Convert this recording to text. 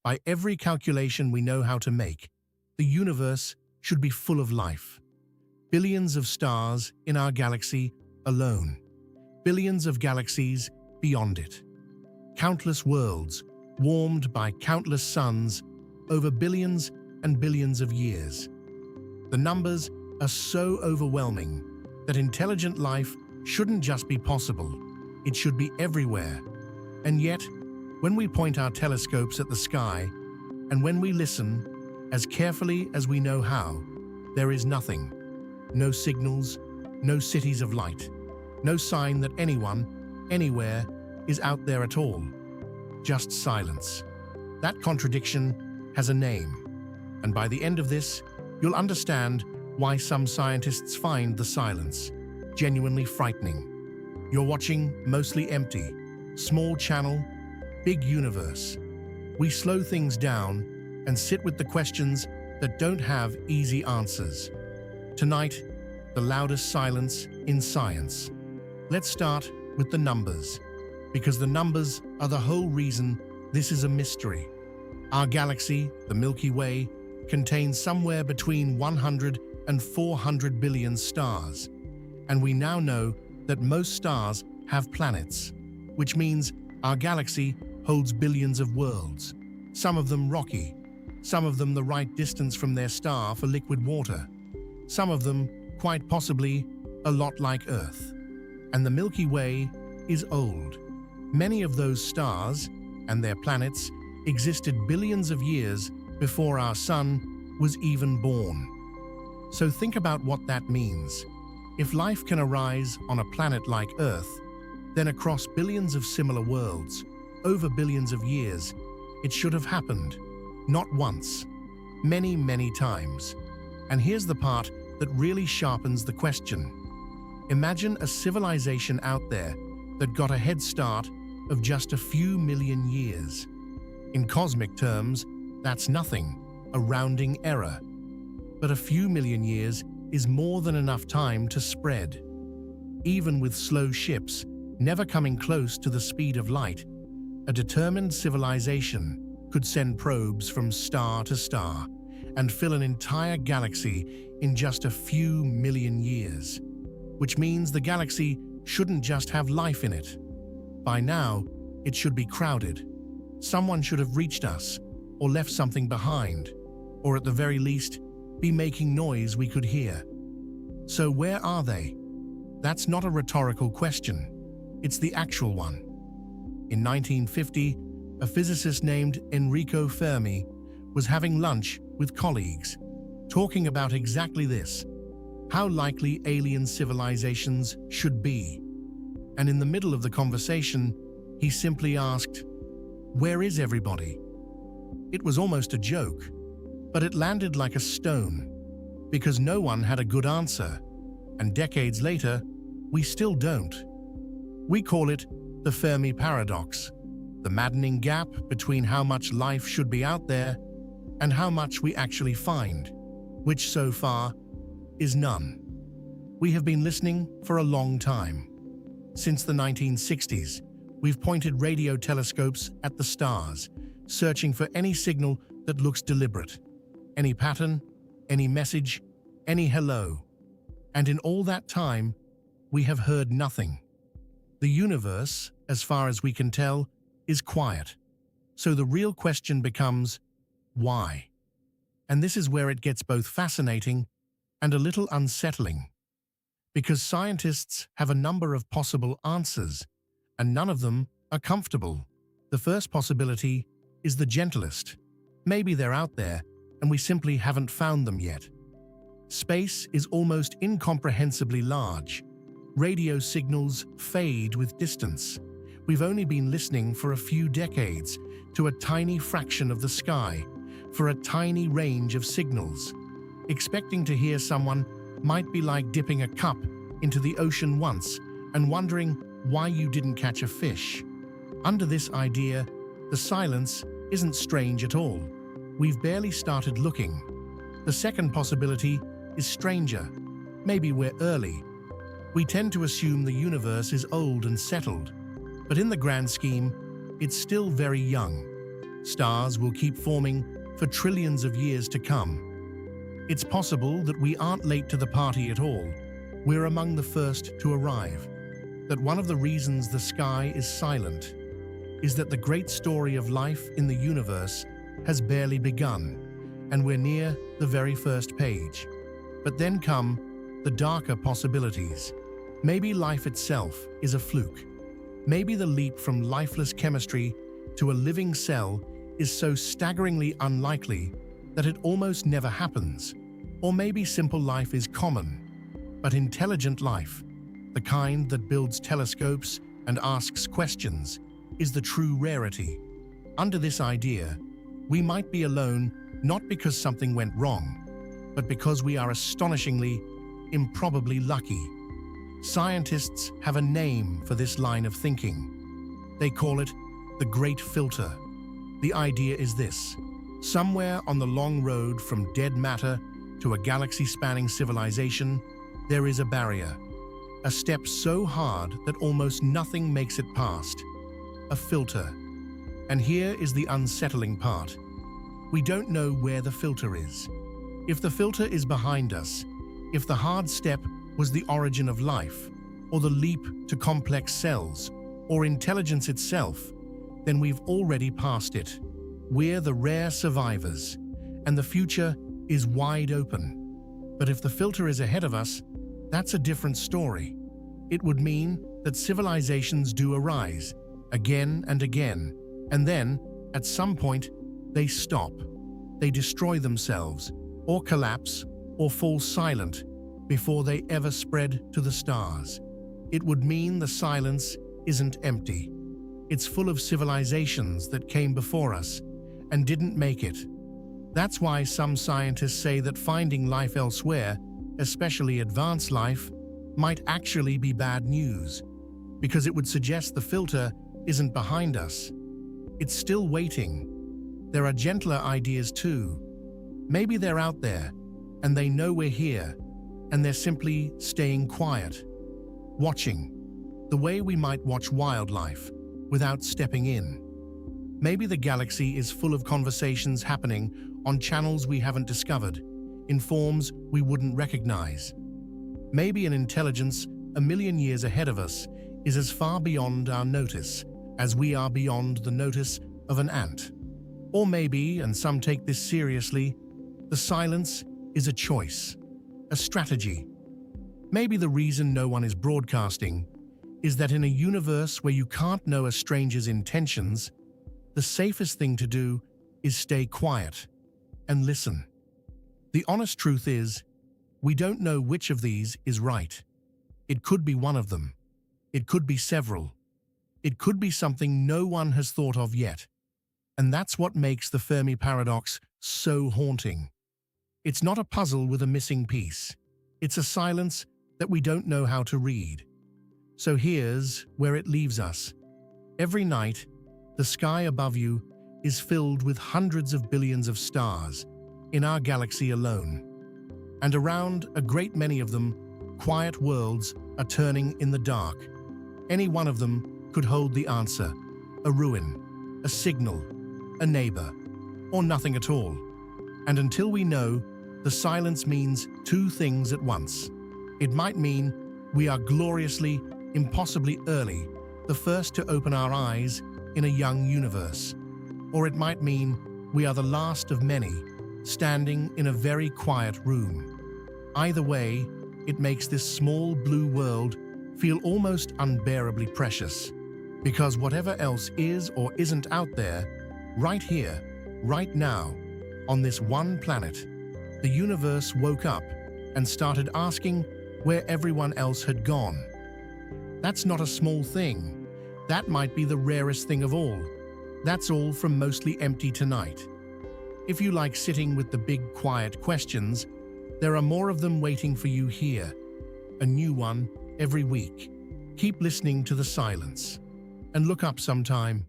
By every calculation we know how to make, the universe should be full of life. Billions of stars in our galaxy alone. Billions of galaxies beyond it. Countless worlds, warmed by countless suns over billions and billions of years. The numbers are so overwhelming that intelligent life shouldn't just be possible, it should be everywhere. And yet, when we point our telescopes at the sky, and when we listen, as carefully as we know how, there is nothing. No signals, no cities of light, no sign that anyone, anywhere, is out there at all. Just silence. That contradiction has a name. And by the end of this, you'll understand why some scientists find the silence genuinely frightening. You're watching Mostly Empty, small channel, big universe. We slow things down and sit with the questions that don't have easy answers. Tonight, the loudest silence in science. Let's start with the numbers, because the numbers are the whole reason this is a mystery. Our galaxy, the Milky Way, contains somewhere between 100 and 400 billion stars, and we now know that most stars have planets, which means our galaxy holds billions of worlds, some of them rocky, some of them the right distance from their star for liquid water, some of them, quite possibly, a lot like Earth. And the Milky Way is old. Many of those stars and their planets existed billions of years before our sun was even born. So think about what that means. If life can arise on a planet like Earth, then across billions of similar worlds, over billions of years, it should have happened. Not once, many, many times. And here's the part that really sharpens the question. Imagine a civilization out there that got a head start of just a few million years. In cosmic terms, that's nothing, a rounding error. But a few million years is more than enough time to spread. Even with slow ships, never coming close to the speed of light, a determined civilization could send probes from star to star and fill an entire galaxy in just a few million years, which means the galaxy shouldn't just have life in it. By now, it should be crowded. Someone should have reached us, or left something behind, or at the very least, be making noise we could hear. So where are they? That's not a rhetorical question. It's the actual one. In 1950, a physicist named Enrico Fermi was having lunch with colleagues, talking about exactly this: how likely alien civilizations should be. And in the middle of the conversation, he simply asked, "Where is everybody?" It was almost a joke, but it landed like a stone, because no one had a good answer, and decades later, we still don't. We call it the Fermi Paradox, the maddening gap between how much life should be out there and how much we actually find, which so far is none. We have been listening for a long time. Since the 1960s, we've pointed radio telescopes at the stars, searching for any signal that looks deliberate, any pattern, any message, any hello. And in all that time, we have heard nothing. The universe, as far as we can tell, is quiet. So the real question becomes, why? And this is where it gets both fascinating and a little unsettling. Because scientists have a number of possible answers, and none of them are comfortable. The first possibility is the gentlest. Maybe they're out there, and we simply haven't found them yet. Space is almost incomprehensibly large. Radio signals fade with distance. We've only been listening for a few decades to a tiny fraction of the sky, for a tiny range of signals. Expecting to hear someone might be like dipping a cup into the ocean once and wondering why you didn't catch a fish. Under this idea, the silence isn't strange at all. We've barely started looking. The second possibility is stranger. Maybe we're early. We tend to assume the universe is old and settled, but in the grand scheme, it's still very young. stars will keep forming for trillions of years to come. It's possible that we aren't late to the party at all. We're among the first to arrive. That one of the reasons the sky is silent is that the great story of life in the universe has barely begun, and we're near the very first page. But then come the darker possibilities. Maybe life itself is a fluke. Maybe the leap from lifeless chemistry to a living cell is so staggeringly unlikely that it almost never happens. Or maybe simple life is common, but intelligent life, the kind that builds telescopes and asks questions, is the true rarity. Under this idea, we might be alone not because something went wrong, but because we are astonishingly, improbably lucky. Scientists have a name for this line of thinking. They call it the Great Filter. The idea is this: somewhere on the long road from dead matter to a galaxy-spanning civilization, there is a barrier, a step so hard that almost nothing makes it past. A filter. And here is the unsettling part. We don't know where the filter is. If the filter is behind us, if the hard step was the origin of life, or the leap to complex cells, or intelligence itself, then we've already passed it. We're the rare survivors, and the future is wide open. But if the filter is ahead of us, that's a different story. It would mean that civilizations do arise, again and again, and then, at some point, they stop. They destroy themselves, or collapse, or fall silent before they ever spread to the stars. It would mean the silence isn't empty. It's full of civilizations that came before us and didn't make it. That's why some scientists say that finding life elsewhere, especially advanced life, might actually be bad news, because it would suggest the filter isn't behind us. It's still waiting. There are gentler ideas too. Maybe they're out there, and they know we're here, and they're simply staying quiet, watching, the way we might watch wildlife without stepping in. Maybe the galaxy is full of conversations happening on channels we haven't discovered, in forms we wouldn't recognize. Maybe an intelligence a million years ahead of us is as far beyond our notice as we are beyond the notice of an ant. Or maybe, and some take this seriously, the silence is a choice, a strategy. Maybe the reason no one is broadcasting is that in a universe where you can't know a stranger's intentions, the safest thing to do is stay quiet and listen. The honest truth is, we don't know which of these is right. It could be one of them. It could be several. It could be something no one has thought of yet. And that's what makes the Fermi Paradox so haunting. It's not a puzzle with a missing piece. It's a silence that we don't know how to read. So here's where it leaves us. Every night, the sky above you is filled with hundreds of billions of stars in our galaxy alone. And around a great many of them, quiet worlds are turning in the dark. Any one of them could hold the answer: a ruin, a signal, a neighbor, or nothing at all. And until we know, the silence means two things at once. It might mean we are gloriously, impossibly early, the first to open our eyes in a young universe. Or it might mean we are the last of many, standing in a very quiet room. Either way, it makes this small blue world feel almost unbearably precious, because whatever else is or isn't out there, right here, right now, on this one planet, the universe woke up and started asking where everyone else had gone. That's not a small thing. That might be the rarest thing of all. That's all from Mostly Empty tonight. If you like sitting with the big quiet questions, there are more of them waiting for you here. A new one every week. Keep listening to the silence. And look up sometime.